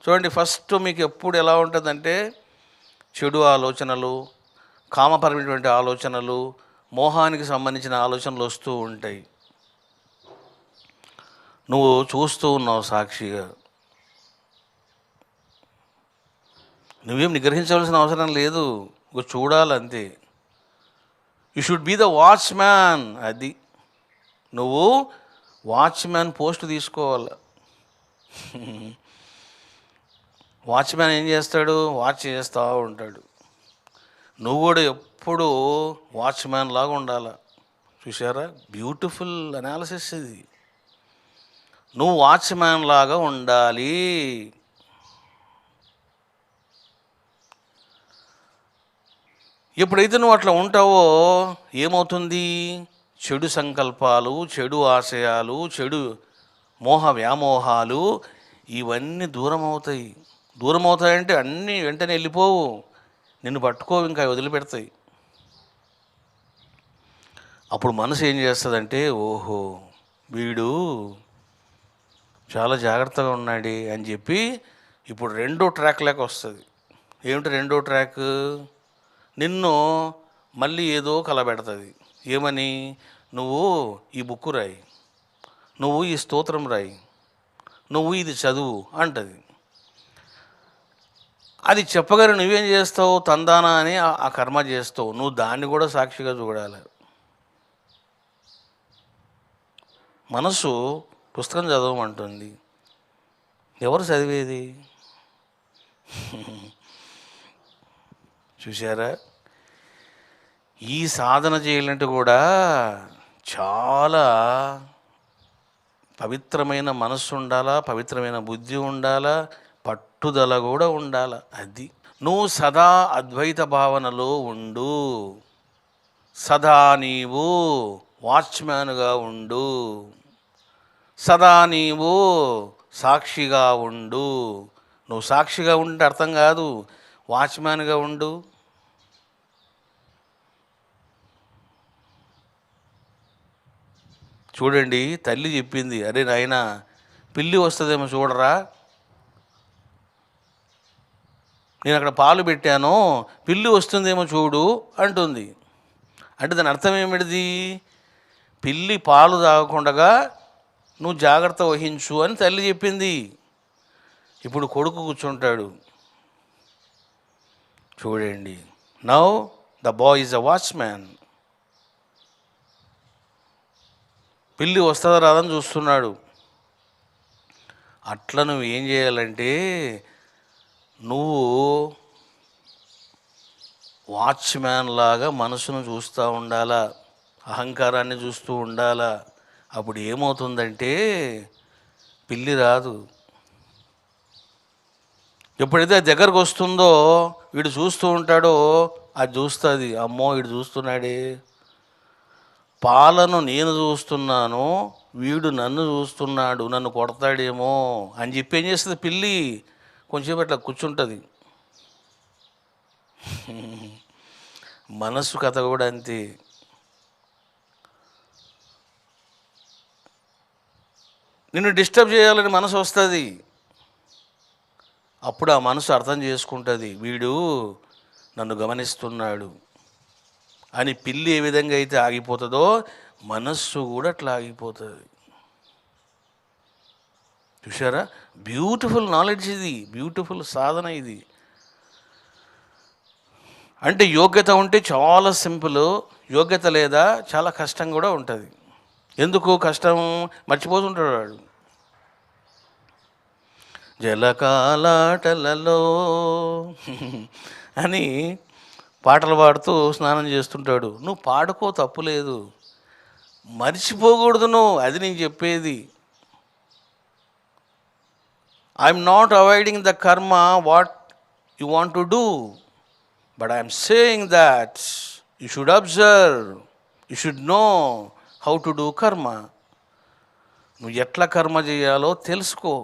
చూడండి, ఫస్ట్ మీకు ఎప్పుడు ఎలా ఉంటుందంటే చెడు ఆలోచనలు, కామపరమైనటువంటి ఆలోచనలు, మోహానికి సంబంధించిన ఆలోచనలు వస్తూ ఉంటాయి. నువ్వు చూస్తూ ఉన్నావు సాక్షిగా, నువ్వేం నిగ్రహించవలసిన అవసరం లేదు, చూడాలంతే. You should be the watchman. అది నువ్వు వాచ్మ్యాన్ పోస్ట్ తీసుకోవాలి. వాచ్మ్యాన్ ఏం చేస్తాడు? వాచ్ చేస్తూ ఉంటాడు. నువ్వు కూడా ఎప్పుడు వాచ్మ్యాన్ లాగా ఉండాలి. చూసారా, బ్యూటిఫుల్ అనాలిసిస్ ఇది. నువ్వు వాచ్మ్యాన్ లాగా ఉండాలి. ఎప్పుడైతే నువ్వు అట్లా ఉంటావో ఏమవుతుంది? చెడు సంకల్పాలు, చెడు ఆశయాలు, చెడు మోహ వ్యామోహాలు ఇవన్నీ దూరం అవుతాయి. దూరం అవుతాయంటే అన్నీ వెంటనే వెళ్ళిపోవు, నిన్ను పట్టుకోవు, ఇంకా వదిలిపెడతాయి. అప్పుడు మనసు ఏం చేస్తుందంటే, ఓహో వీడు చాలా జాగ్రత్తగా ఉన్నాడు అని చెప్పి ఇప్పుడు రెండో ట్రాక్ లేక వస్తుంది. ఏమిటి రెండో ట్రాక్? నిన్ను మళ్ళీ ఏదో కలబెడుతుంది. ఏమని? నువ్వు ఈ బుక్కు రాయి, నువ్వు ఈ స్తోత్రం రాయి, నువ్వు ఇది చదువు అంటది. అది చెప్పగానే నువ్వేం చేస్తావు? తందానా అని ఆ కర్మ చేస్తావు. నువ్వు దాన్ని కూడా సాక్షిగా చూడాలి. మనసు పుస్తకం చదవమంటుంది, ఎవరు చదివేది? చూసారా, ఈ సాధన చేయాలంటే కూడా చాలా పవిత్రమైన మనస్సు ఉండాలా, పవిత్రమైన బుద్ధి ఉండాలా, పట్టుదల కూడా ఉండాలి. అది నువ్వు సదా అద్వైత భావనలో ఉండు, సదా నీవు వాచ్మ్యాన్గా ఉండు, సదా నీవు సాక్షిగా ఉండు. నువ్వు సాక్షిగా ఉంటే అర్థం కాదు, వాచ్మ్యాన్గా ఉండు. చూడండి, తల్లి చెప్పింది, అరే నాయన పిల్లి వస్తుందేమో చూడరా, నేను అక్కడ పాలు పెట్టాను, పిల్లి వస్తుందేమో చూడు అంటుంది. అంటే దాని అర్థం ఏమిటిది? పిల్లి పాలు తాగకుండా నువ్వు జాగ్రత్త వహించు అని తల్లి చెప్పింది. ఇప్పుడు కొడుకు కూర్చుంటాడు. చూడండి, now the boy is a watchman. పిల్లి వస్తుందా రాదని చూస్తున్నాడు. అట్లా నువ్వు ఏం చేయాలంటే, నువ్వు వాచ్మ్యాన్ లాగా మనసును చూస్తూ ఉండాలా, అహంకారాన్ని చూస్తూ ఉండాలా. అప్పుడు ఏమవుతుందంటే పిల్లి రాదు. ఎప్పుడైతే దగ్గరకు వస్తుందో వీడు చూస్తూ ఉంటాడో అది చూస్తుంది, అమ్మో వీడు చూస్తున్నాడే, పాలను నేను చూస్తున్నాను, వీడు నన్ను చూస్తున్నాడు, నన్ను కొడతాడేమో అని చెప్పి ఏం చేస్తుంది పిల్లి? కొంచెం అట్లా కూర్చుంటుంది. మనస్సు కథ కూడా అంతే. నిన్ను డిస్టర్బ్ చేయాలని మనసు వస్తుంది. అప్పుడు ఆ మనసు అర్థం చేసుకుంటుంది, వీడు నన్ను గమనిస్తున్నాడు అని. పిల్లి ఏ విధంగా అయితే ఆగిపోతుందో మనస్సు కూడా అట్లా ఆగిపోతుంది. చూసారా, బ్యూటిఫుల్ నాలెడ్జ్ ఇది, బ్యూటిఫుల్ సాధన ఇది. అంటే యోగ్యత ఉంటే చాలా సింపుల్, యోగ్యత లేదా చాలా కష్టం కూడా ఉంటుంది. ఎందుకు కష్టం? మర్చిపోతుంటాడు వాడు. జలకాలాటలలో అని పాటలు పాడుతూ స్నానం చేస్తుంటాడు. నువ్వు పాడుకో, తప్పులేదు, మర్చిపోకూడదు నువ్వు. అది నేను చెప్పేది. ఐఎమ్ నాట్ అవాయిడింగ్ ద కర్మ what you want to do, but I'm saying that you should observe, you should know how to do కర్మ. నువ్వు ఎట్లా కర్మ చేయాలో తెలుసుకో.